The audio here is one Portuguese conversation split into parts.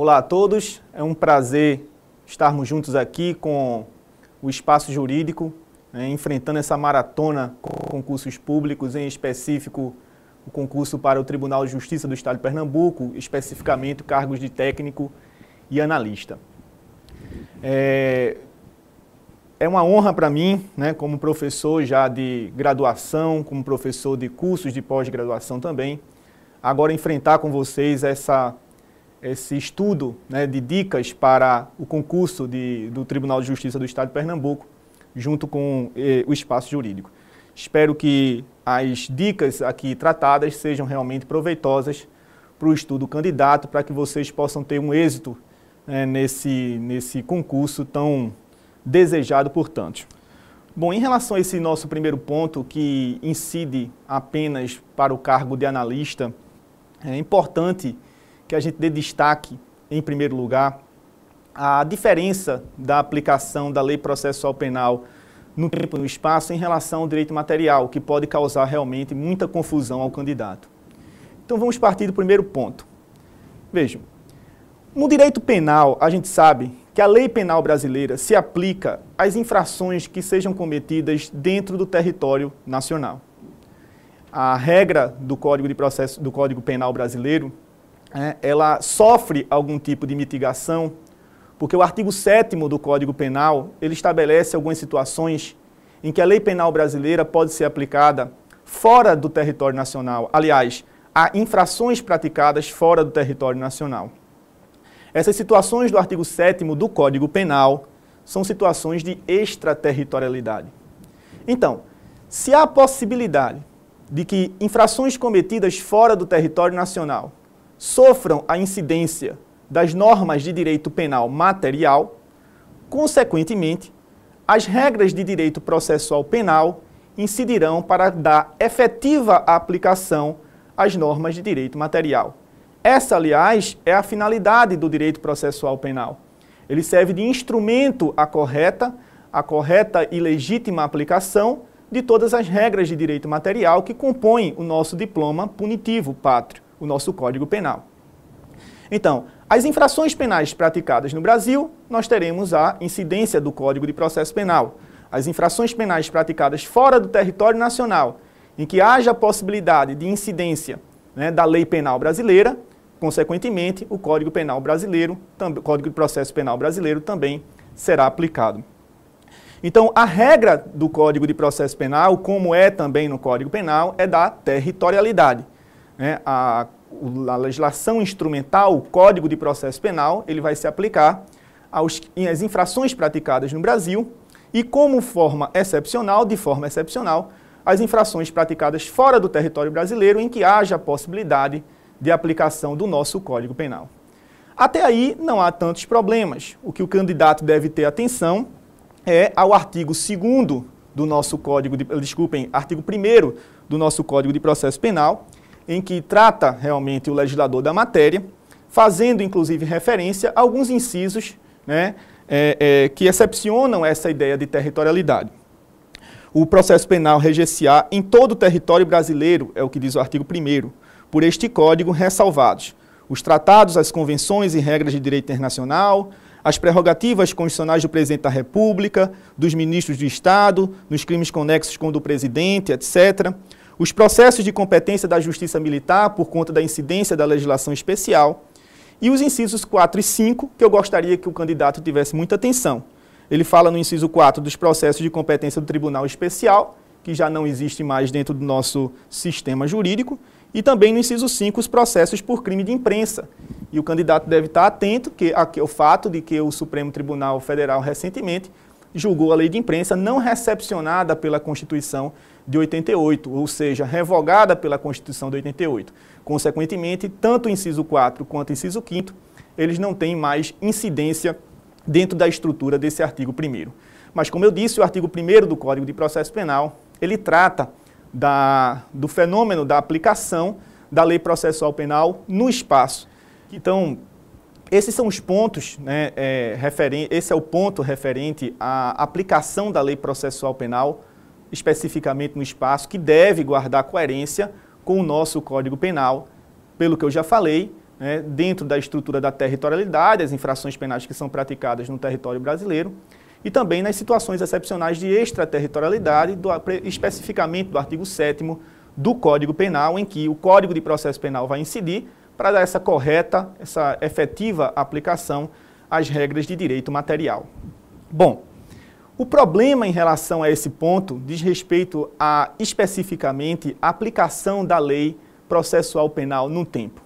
Olá a todos, é um prazer estarmos juntos aqui com o Espaço Jurídico, enfrentando essa maratona com concursos públicos, em específico o concurso para o Tribunal de Justiça do Estado de Pernambuco, especificamente cargos de técnico e analista. É uma honra para mim, como professor já de graduação, como professor de cursos de pós-graduação também, agora enfrentar com vocês esse estudo de dicas para o concurso do Tribunal de Justiça do Estado de Pernambuco, junto com o Espaço Jurídico. Espero que as dicas aqui tratadas sejam realmente proveitosas para o estudo candidato, para que vocês possam ter um êxito nesse concurso tão desejado por tantos. Bom, em relação a esse nosso primeiro ponto, que incide apenas para o cargo de analista, é importante que a gente dê destaque, em primeiro lugar, a diferença da aplicação da Lei Processual Penal no tempo e no espaço em relação ao direito material, que pode causar realmente muita confusão ao candidato. Então vamos partir do primeiro ponto. Vejam, no direito penal, a gente sabe que a lei penal brasileira se aplica às infrações que sejam cometidas dentro do território nacional. A regra do Código Penal brasileiro, ela sofre algum tipo de mitigação, porque o artigo 7º do Código Penal, ele estabelece algumas situações em que a lei penal brasileira pode ser aplicada fora do território nacional. Aliás, há infrações praticadas fora do território nacional. Essas situações do artigo 7º do Código Penal são situações de extraterritorialidade. Então, se há a possibilidade de que infrações cometidas fora do território nacional sofram a incidência das normas de direito penal material, consequentemente, as regras de direito processual penal incidirão para dar efetiva aplicação às normas de direito material. Essa, aliás, é a finalidade do direito processual penal. Ele serve de instrumento à correta e legítima aplicação de todas as regras de direito material que compõem o nosso diploma punitivo pátrio, o nosso Código Penal. Então, as infrações penais praticadas no Brasil, nós teremos a incidência do Código de Processo Penal. As infrações penais praticadas fora do território nacional, em que haja a possibilidade de incidência da lei penal brasileira, consequentemente, o Código Penal brasileiro, o Código de Processo Penal brasileiro também será aplicado. Então, a regra do Código de Processo Penal, como é também no Código Penal, é da territorialidade. A legislação instrumental, o Código de Processo Penal, ele vai se aplicar às infrações praticadas no Brasil e, de forma excepcional, as infrações praticadas fora do território brasileiro em que haja a possibilidade de aplicação do nosso Código Penal. Até aí não há tantos problemas. O que o candidato deve ter atenção é ao artigo 2º do nosso artigo 1º do nosso Código de Processo Penal, em que trata realmente o legislador da matéria, fazendo inclusive referência a alguns incisos que excepcionam essa ideia de territorialidade. O processo penal reger-se-á em todo o território brasileiro, é o que diz o artigo 1º, por este Código ressalvados os tratados, as convenções e regras de direito internacional, as prerrogativas constitucionais do Presidente da República, dos ministros do Estado, nos crimes conexos com o do Presidente, etc., os processos de competência da Justiça Militar por conta da incidência da legislação especial e os incisos 4 e 5, que eu gostaria que o candidato tivesse muita atenção. Ele fala no inciso 4 dos processos de competência do Tribunal Especial, que já não existe mais dentro do nosso sistema jurídico, e também no inciso 5 os processos por crime de imprensa. E o candidato deve estar atento ao fato de que o Supremo Tribunal Federal recentemente julgou a lei de imprensa não recepcionada pela Constituição de 88, ou seja, revogada pela Constituição de 88. Consequentemente, tanto o inciso 4 quanto o inciso 5º, eles não têm mais incidência dentro da estrutura desse artigo 1º. Mas, como eu disse, o artigo 1º do Código de Processo Penal, ele trata do fenômeno da aplicação da lei processual penal no espaço. Então, esses são os pontos, esse é o ponto referente à aplicação da lei processual penal, especificamente no espaço, que deve guardar coerência com o nosso Código Penal, pelo que eu já falei, né, dentro da estrutura da territorialidade, as infrações penais que são praticadas no território brasileiro, e também nas situações excepcionais de extraterritorialidade, especificamente do artigo 7º do Código Penal, em que o Código de Processo Penal vai incidir para dar essa correta, essa efetiva aplicação às regras de direito material. Bom, o problema em relação a esse ponto diz respeito a, especificamente, a aplicação da lei processual penal no tempo.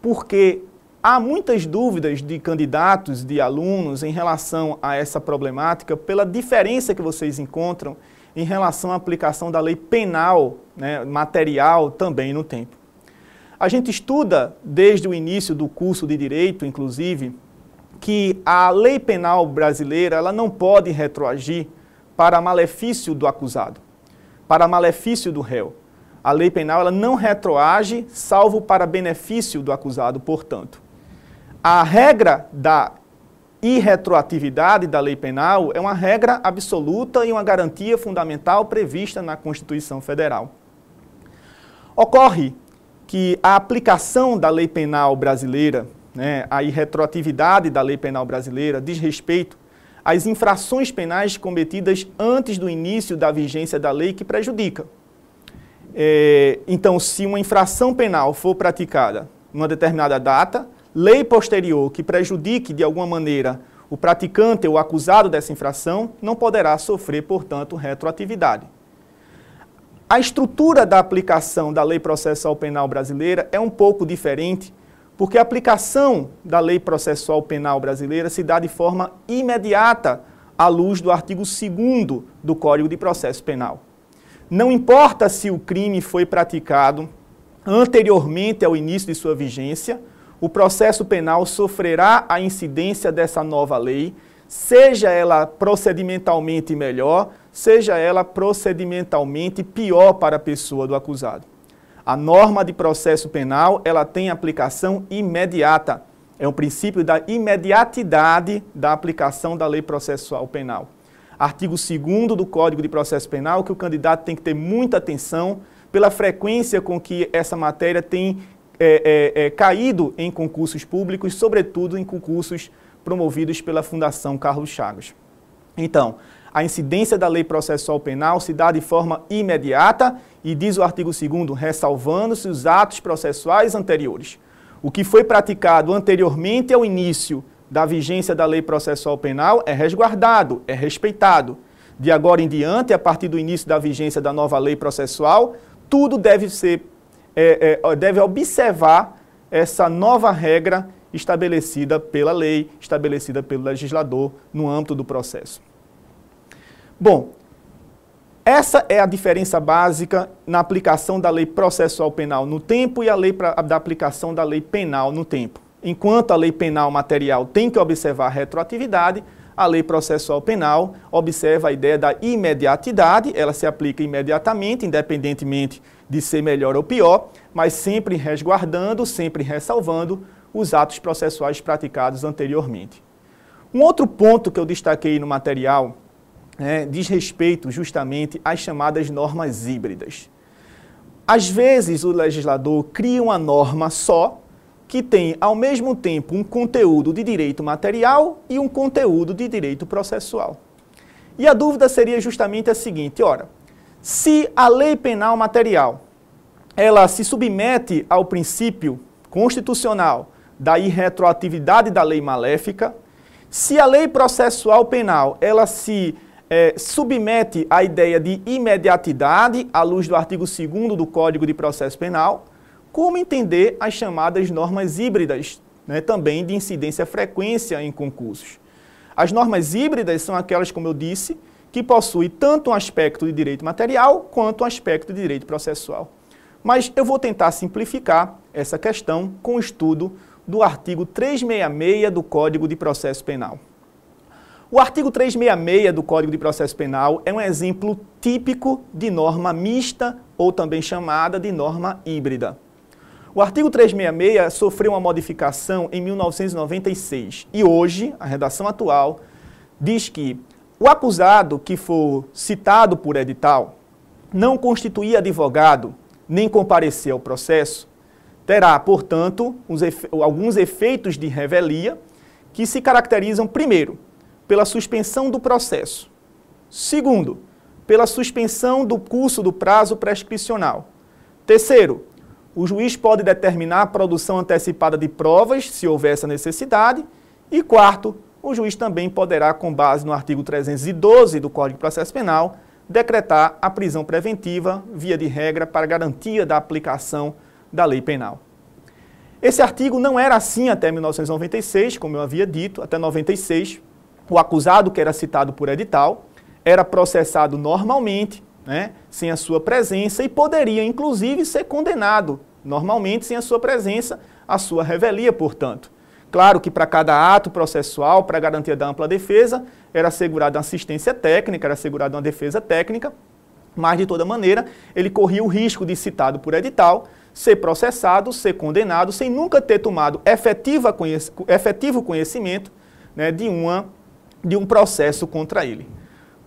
Porque há muitas dúvidas de candidatos, de alunos, em relação a essa problemática, pela diferença que vocês encontram em relação à aplicação da lei penal, né, material, também no tempo. A gente estuda, desde o início do curso de Direito, inclusive, que a lei penal brasileira ela não pode retroagir para malefício do acusado, para malefício do réu. A lei penal ela não retroage, salvo para benefício do acusado, portanto. A regra da irretroatividade da lei penal é uma regra absoluta e uma garantia fundamental prevista na Constituição Federal. Ocorre que a aplicação da lei penal brasileira, né, a irretroatividade da lei penal brasileira, diz respeito às infrações penais cometidas antes do início da vigência da lei que prejudica. Então, se uma infração penal for praticada numa determinada data, lei posterior que prejudique de alguma maneira o praticante ou o acusado dessa infração não poderá sofrer, portanto, retroatividade. A estrutura da aplicação da lei processual penal brasileira é um pouco diferente, porque a aplicação da lei processual penal brasileira se dá de forma imediata à luz do artigo 2º do Código de Processo Penal. Não importa se o crime foi praticado anteriormente ao início de sua vigência, o processo penal sofrerá a incidência dessa nova lei, seja ela procedimentalmente melhor, seja ela procedimentalmente pior para a pessoa do acusado. A norma de processo penal, ela tem aplicação imediata. É o princípio da imediatidade da aplicação da lei processual penal. Artigo 2º do Código de Processo Penal, que o candidato tem que ter muita atenção pela frequência com que essa matéria tem caído em concursos públicos, sobretudo em concursos promovidos pela Fundação Carlos Chagas. Então, a incidência da lei processual penal se dá de forma imediata e diz o artigo 2º, ressalvando-se os atos processuais anteriores. O que foi praticado anteriormente ao início da vigência da lei processual penal é resguardado, é respeitado. De agora em diante, a partir do início da vigência da nova lei processual, tudo deve observar essa nova regra estabelecida pela lei, estabelecida pelo legislador no âmbito do processo. Bom, essa é a diferença básica na aplicação da lei processual penal no tempo e a lei da aplicação da lei penal no tempo. Enquanto a lei penal material tem que observar a retroatividade, a lei processual penal observa a ideia da imediatidade, ela se aplica imediatamente, independentemente de ser melhor ou pior, mas sempre resguardando, sempre ressalvando os atos processuais praticados anteriormente. Um outro ponto que eu destaquei no material diz respeito justamente às chamadas normas híbridas. Às vezes o legislador cria uma norma só, que tem ao mesmo tempo um conteúdo de direito material e um conteúdo de direito processual. E a dúvida seria justamente a seguinte, ora, se a lei penal material, ela se submete ao princípio constitucional da irretroatividade da lei maléfica, se a lei processual penal, ela se submete à ideia de imediatidade, à luz do artigo 2º do Código de Processo Penal, como entender as chamadas normas híbridas, também de incidência frequência em concursos. As normas híbridas são aquelas, como eu disse, que possuem tanto um aspecto de direito material quanto um aspecto de direito processual. Mas eu vou tentar simplificar essa questão com o estudo do artigo 366 do Código de Processo Penal. O artigo 366 do Código de Processo Penal é um exemplo típico de norma mista ou também chamada de norma híbrida. O artigo 366 sofreu uma modificação em 1996 e hoje, a redação atual, diz que o acusado que for citado por edital não constituir advogado nem comparecer ao processo, terá, portanto, alguns efeitos de revelia que se caracterizam, primeiro, pela suspensão do processo. Segundo, pela suspensão do curso do prazo prescricional. Terceiro, o juiz pode determinar a produção antecipada de provas, se houver essa necessidade. E quarto, o juiz também poderá, com base no artigo 312 do Código de Processo Penal, decretar a prisão preventiva, via de regra, para garantia da aplicação da lei penal. Esse artigo não era assim até 1996, como eu havia dito. Até 96, o acusado que era citado por edital era processado normalmente, né, sem a sua presença, e poderia, inclusive, ser condenado normalmente sem a sua presença, a sua revelia, portanto. Claro que para cada ato processual, para a garantia da ampla defesa, era assegurada uma assistência técnica, era assegurada uma defesa técnica, mas, de toda maneira, ele corria o risco de, citado por edital, ser processado, ser condenado, sem nunca ter tomado efetivo conhecimento, né, de um processo contra ele.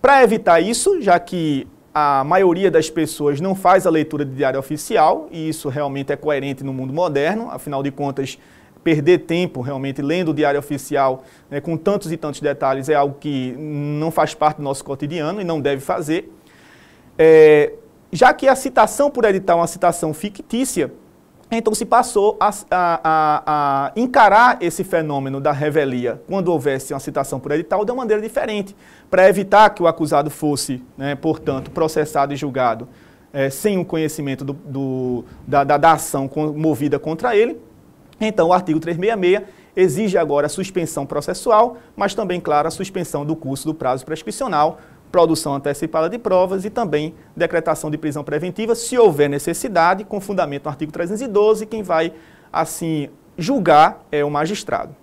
Para evitar isso, já que a maioria das pessoas não faz a leitura de diário oficial, e isso realmente é coerente no mundo moderno, afinal de contas, perder tempo realmente lendo o diário oficial, né, com tantos e tantos detalhes, é algo que não faz parte do nosso cotidiano e não deve fazer. Já que a citação por edital é uma citação fictícia, então se passou a encarar esse fenômeno da revelia, quando houvesse uma citação por edital, de uma maneira diferente, para evitar que o acusado fosse, né, portanto, processado e julgado sem o conhecimento da ação movida contra ele. Então, o artigo 366 exige agora a suspensão processual, mas também, claro, a suspensão do curso do prazo prescricional, produção antecipada de provas e também decretação de prisão preventiva, se houver necessidade, com fundamento no artigo 312, quem vai, assim, julgar é o magistrado.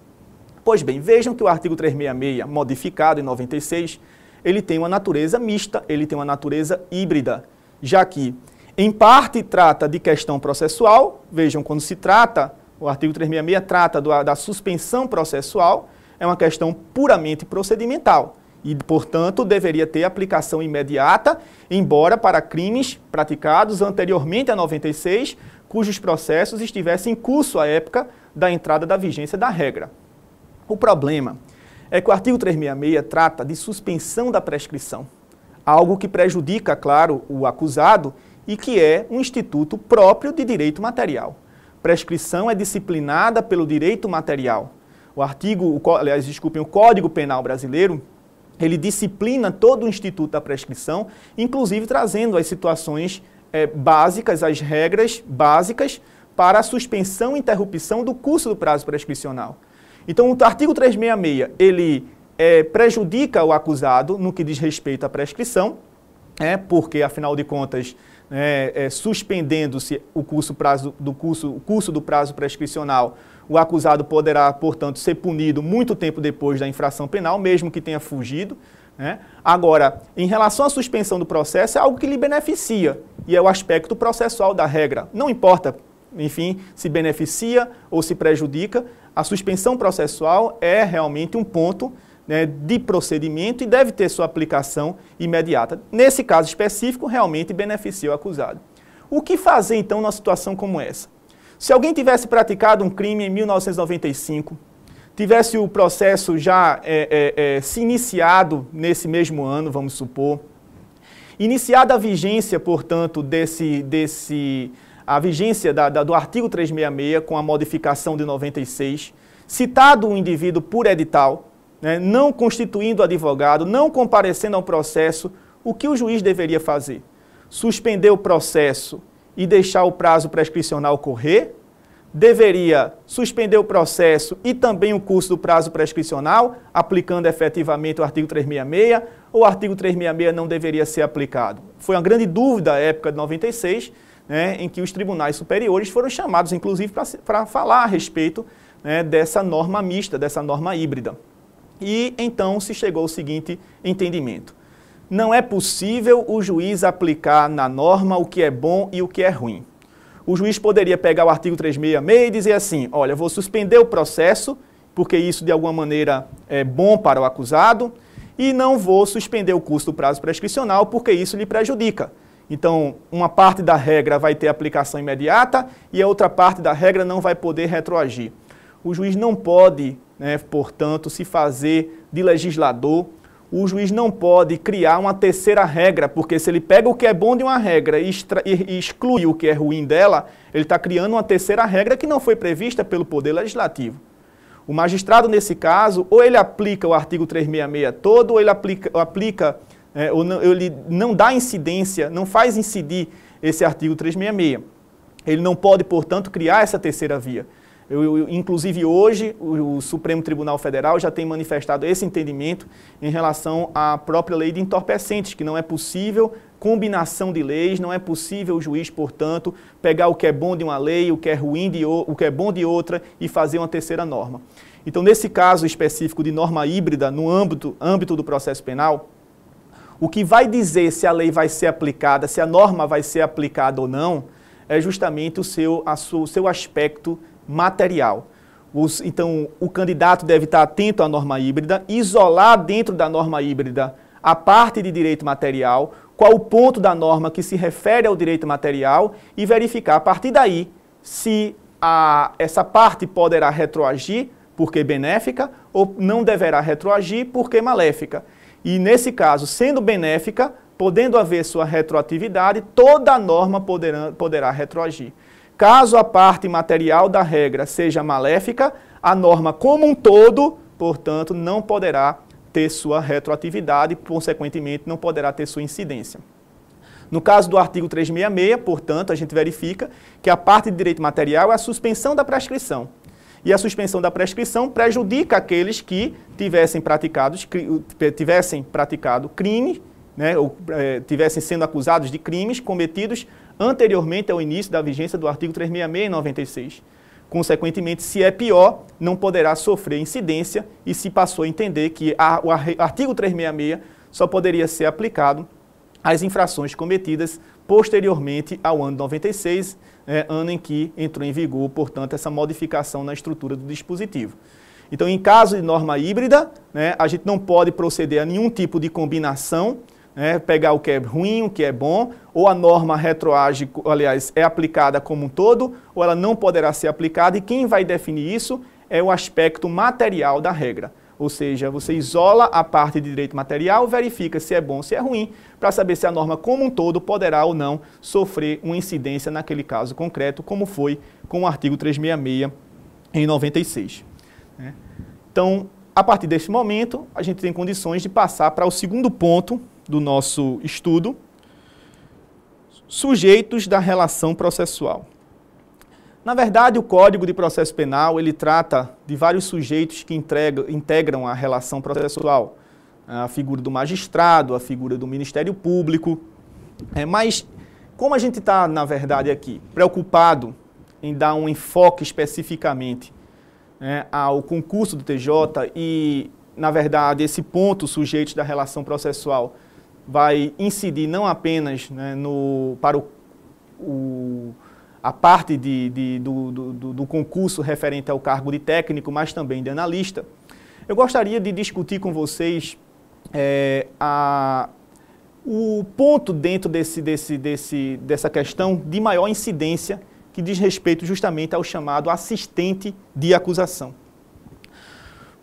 Pois bem, vejam que o artigo 366, modificado em 96, ele tem uma natureza mista, ele tem uma natureza híbrida, já que, em parte, trata de questão processual. Vejam, quando se trata, o artigo 366 trata da suspensão processual, é uma questão puramente procedimental. E, portanto, deveria ter aplicação imediata, embora para crimes praticados anteriormente a 96, cujos processos estivessem em curso à época da entrada da vigência da regra. O problema é que o artigo 366 trata de suspensão da prescrição, algo que prejudica, claro, o acusado e que é um instituto próprio de direito material. Prescrição é disciplinada pelo direito material. O Código Penal brasileiro, ele disciplina todo o instituto da prescrição, inclusive trazendo as situações básicas, as regras básicas para a suspensão e interrupção do curso do prazo prescricional. Então, o artigo 366, ele prejudica o acusado no que diz respeito à prescrição, porque, afinal de contas, suspendendo-se o curso do prazo prescricional, o acusado poderá, portanto, ser punido muito tempo depois da infração penal, mesmo que tenha fugido. Agora, em relação à suspensão do processo, é algo que lhe beneficia, e é o aspecto processual da regra. Não importa, enfim, se beneficia ou se prejudica, a suspensão processual é realmente um ponto, né, de procedimento e deve ter sua aplicação imediata. Nesse caso específico, realmente beneficia o acusado. O que fazer, então, numa situação como essa? Se alguém tivesse praticado um crime em 1995, tivesse o processo já se iniciado nesse mesmo ano, vamos supor, iniciada a vigência, portanto, a vigência do artigo 366 com a modificação de 96, citado o indivíduo por edital, né, não constituindo advogado, não comparecendo ao processo, o que o juiz deveria fazer? Suspender o processo e deixar o prazo prescricional correr? Deveria suspender o processo e também o curso do prazo prescricional, aplicando efetivamente o artigo 366, ou o artigo 366 não deveria ser aplicado? Foi uma grande dúvida à época de 96, né, em que os tribunais superiores foram chamados, inclusive, para falar a respeito, né, dessa norma mista, dessa norma híbrida. E então se chegou ao seguinte entendimento: não é possível o juiz aplicar na norma o que é bom e o que é ruim. O juiz poderia pegar o artigo 366 e dizer assim: olha, vou suspender o processo, porque isso de alguma maneira é bom para o acusado, e não vou suspender o curso do prazo prescricional, porque isso lhe prejudica. Então, uma parte da regra vai ter aplicação imediata e a outra parte da regra não vai poder retroagir. O juiz não pode, portanto, se fazer de legislador. O juiz não pode criar uma terceira regra, porque se ele pega o que é bom de uma regra e exclui o que é ruim dela, ele está criando uma terceira regra que não foi prevista pelo Poder Legislativo. O magistrado, nesse caso, ou ele aplica o artigo 366 todo, ou ele ele não dá incidência, não faz incidir esse artigo 366. Ele não pode, portanto, criar essa terceira via. Inclusive hoje, o Supremo Tribunal Federal já tem manifestado esse entendimento em relação à própria lei de entorpecentes, que não é possível combinação de leis, não é possível o juiz, portanto, pegar o que é bom de uma lei, o que é ruim o que é bom de outra e fazer uma terceira norma. Então, nesse caso específico de norma híbrida, no âmbito do processo penal, o que vai dizer se a lei vai ser aplicada, se a norma vai ser aplicada ou não, é justamente o seu aspecto material. Então, o candidato deve estar atento à norma híbrida, isolar dentro da norma híbrida a parte de direito material, qual o ponto da norma que se refere ao direito material e verificar a partir daí se essa parte poderá retroagir porque benéfica ou não deverá retroagir porque maléfica. E nesse caso, sendo benéfica, podendo haver sua retroatividade, toda a norma poderá retroagir. Caso a parte material da regra seja maléfica, a norma como um todo, portanto, não poderá ter sua retroatividade, consequentemente, não poderá ter sua incidência. No caso do artigo 366, portanto, a gente verifica que a parte de direito material é a suspensão da prescrição. E a suspensão da prescrição prejudica aqueles que tivessem praticado crime, ou tivessem sendo acusados de crimes cometidos anteriormente ao início da vigência do artigo 366 em 96. Consequentemente, se é pior, não poderá sofrer incidência e se passou a entender que o artigo 366 só poderia ser aplicado às infrações cometidas posteriormente ao ano 96, ano em que entrou em vigor, portanto, essa modificação na estrutura do dispositivo. Então, em caso de norma híbrida, a gente não pode proceder a nenhum tipo de combinação, pegar o que é ruim, o que é bom, ou a norma retroage, aliás, é aplicada como um todo, ou ela não poderá ser aplicada, e quem vai definir isso é o aspecto material da regra. Ou seja, você isola a parte de direito material, verifica se é bom ou se é ruim, para saber se a norma como um todo poderá ou não sofrer uma incidência naquele caso concreto, como foi com o artigo 366 em 96. Então, a partir desse momento, a gente tem condições de passar para o segundo ponto do nosso estudo, sujeitos da relação processual. Na verdade, o Código de Processo Penal, ele trata de vários sujeitos que integram a relação processual. A figura do magistrado, a figura do Ministério Público. Mas, como a gente está, na verdade, aqui, preocupado em dar um enfoque especificamente ao concurso do TJ e, na verdade, esse ponto, sujeitos da relação processual, vai incidir não apenas para a parte do concurso referente ao cargo de técnico, mas também de analista. Eu gostaria de discutir com vocês o ponto dentro dessa questão de maior incidência que diz respeito justamente ao chamado assistente de acusação.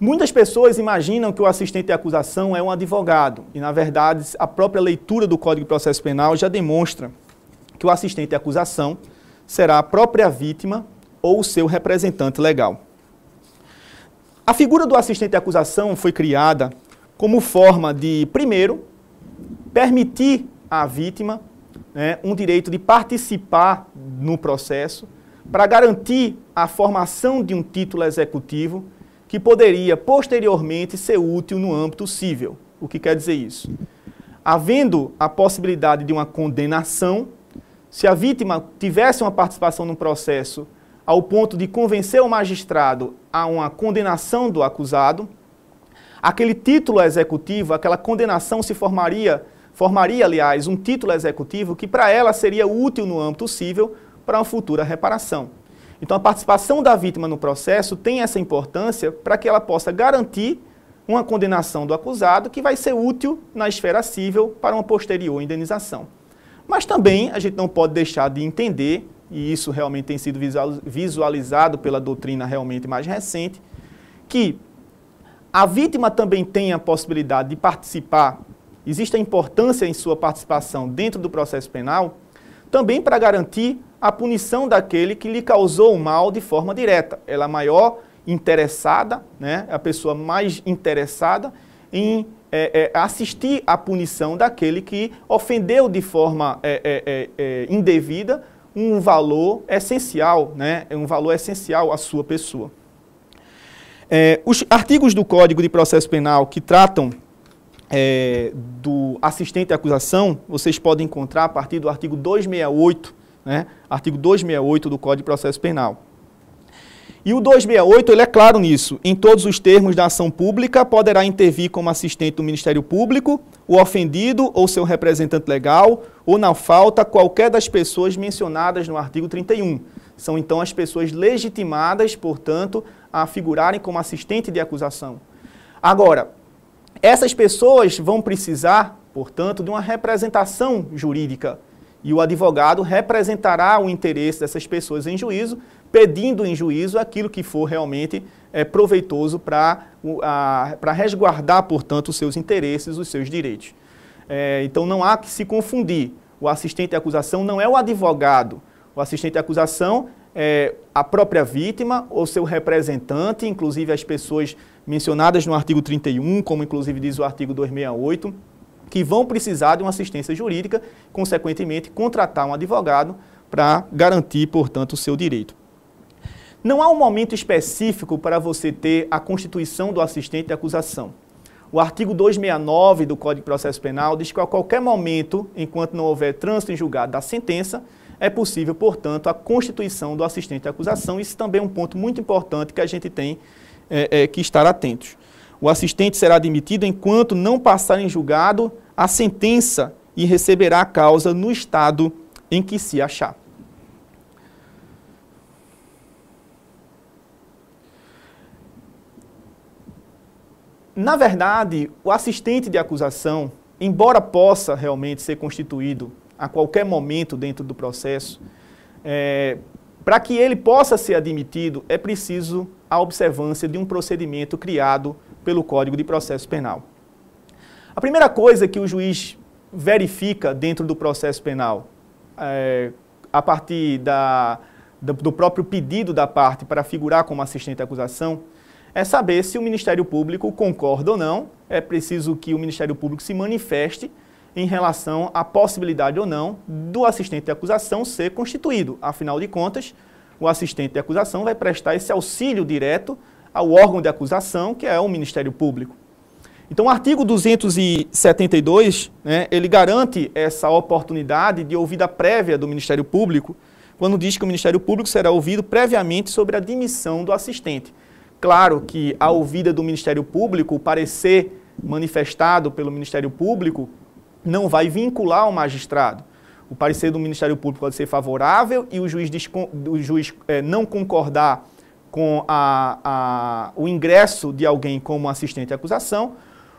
Muitas pessoas imaginam que o assistente de acusação é um advogado, e na verdade a própria leitura do Código de Processo Penal já demonstra que o assistente de acusação será a própria vítima ou o seu representante legal. A figura do assistente de acusação foi criada como forma de, primeiro, permitir à vítima um direito de participar no processo para garantir a formação de um título executivo que poderia, posteriormente, ser útil no âmbito civil. O que quer dizer isso? Havendo a possibilidade de uma condenação, se a vítima tivesse uma participação no processo ao ponto de convencer o magistrado a uma condenação do acusado, aquele título executivo, aquela condenação formaria, aliás, um título executivo que para ela seria útil no âmbito civil para uma futura reparação. Então, a participação da vítima no processo tem essa importância para que ela possa garantir uma condenação do acusado que vai ser útil na esfera civil para uma posterior indenização. Mas também a gente não pode deixar de entender, e isso realmente tem sido visualizado pela doutrina realmente mais recente, que a vítima também tem a possibilidade de participar, existe a importância em sua participação dentro do processo penal, também para garantir a punição daquele que lhe causou o mal de forma direta. Ela é maior interessada, né, a pessoa mais interessada em assistir à punição daquele que ofendeu de forma indevida um valor essencial, né, um valor essencial à sua pessoa. Os artigos do Código de Processo Penal que tratam do assistente à acusação, vocês podem encontrar a partir do artigo 268, né, artigo 268 do Código de Processo Penal. E o 268, ele é claro nisso. Em todos os termos da ação pública, poderá intervir como assistente do Ministério Público, o ofendido ou seu representante legal, ou na falta, qualquer das pessoas mencionadas no artigo 31. São, então, as pessoas legitimadas, portanto, a figurarem como assistente de acusação. Agora, essas pessoas vão precisar, portanto, de uma representação jurídica. E o advogado representará o interesse dessas pessoas em juízo, pedindo em juízo aquilo que for realmente proveitoso para resguardar, portanto, os seus interesses, os seus direitos. Então não há que se confundir. O assistente de acusação não é o advogado. O assistente de acusação é a própria vítima ou seu representante, inclusive as pessoas mencionadas no artigo 31, como inclusive diz o artigo 268, que vão precisar de uma assistência jurídica, consequentemente, contratar um advogado para garantir, portanto, o seu direito. Não há um momento específico para você ter a constituição do assistente de acusação. O artigo 269 do Código de Processo Penal diz que a qualquer momento, enquanto não houver trânsito em julgado da sentença, é possível, portanto, a constituição do assistente de acusação. Isso também é um ponto muito importante que a gente tem que estar atentos. O assistente será admitido enquanto não passar em julgado a sentença e receberá a causa no estado em que se achar. Na verdade, o assistente de acusação, embora possa realmente ser constituído a qualquer momento dentro do processo, para que ele possa ser admitido, é preciso a observância de um procedimento criado pelo Código de Processo Penal. A primeira coisa que o juiz verifica dentro do processo penal, a partir do próprio pedido da parte para figurar como assistente de acusação, é saber se o Ministério Público concorda ou não. É preciso que o Ministério Público se manifeste em relação à possibilidade ou não do assistente de acusação ser constituído. Afinal de contas, o assistente de acusação vai prestar esse auxílio direto ao órgão de acusação, que é o Ministério Público. Então, o artigo 272, né, ele garante essa oportunidade de ouvida prévia do Ministério Público, quando diz que o Ministério Público será ouvido previamente sobre a admissão do assistente. Claro que a ouvida do Ministério Público, o parecer manifestado pelo Ministério Público, não vai vincular o magistrado. O parecer do Ministério Público pode ser favorável e o juiz não concordar com o ingresso de alguém como assistente de acusação.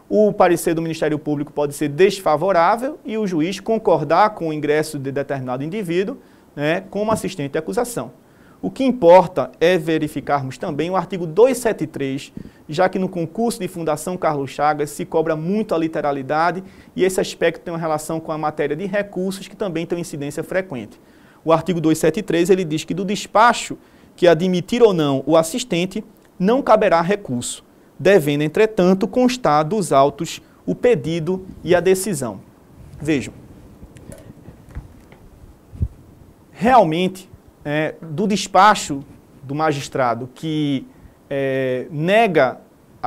O parecer do Ministério Público pode ser desfavorável e o juiz concordar com o ingresso de determinado indivíduo, né, como assistente de acusação. O que importa é verificarmos também o artigo 273, já que no concurso de Fundação Carlos Chagas se cobra muito a literalidade e esse aspecto tem uma relação com a matéria de recursos que também tem incidência frequente. O artigo 273, ele diz que do despacho que admitir ou não o assistente, não caberá recurso, devendo, entretanto, constar dos autos o pedido e a decisão. Vejam, realmente, do despacho do magistrado que nega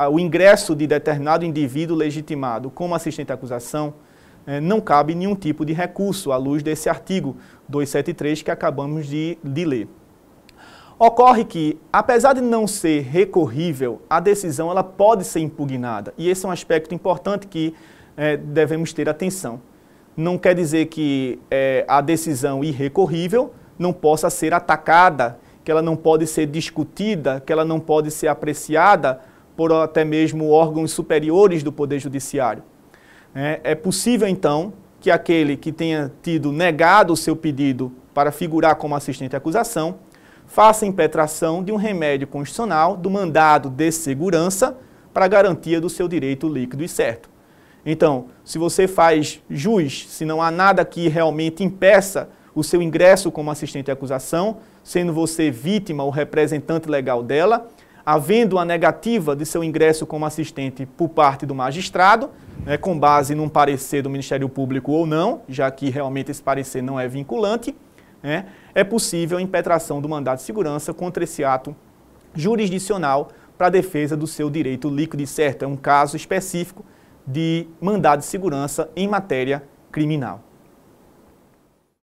o ingresso de determinado indivíduo legitimado como assistente à acusação, não cabe nenhum tipo de recurso à luz desse artigo 273 que acabamos de ler. Ocorre que, apesar de não ser recorrível, a decisão ela pode ser impugnada. E esse é um aspecto importante que devemos ter atenção. Não quer dizer que a decisão irrecorrível não possa ser atacada, que ela não pode ser discutida, que ela não pode ser apreciada por até mesmo órgãos superiores do Poder Judiciário. É possível, então, que aquele que tenha tido negado o seu pedido para figurar como assistente à acusação faça impetração de um remédio constitucional do mandado de segurança para garantia do seu direito líquido e certo. Então, se você faz jus, se não há nada que realmente impeça o seu ingresso como assistente à acusação, sendo você vítima ou representante legal dela, havendo a negativa de seu ingresso como assistente por parte do magistrado, né, com base num parecer do Ministério Público ou não, já que realmente esse parecer não é vinculante, né, é possível a impetração do mandado de segurança contra esse ato jurisdicional para a defesa do seu direito líquido e certo. É um caso específico de mandado de segurança em matéria criminal.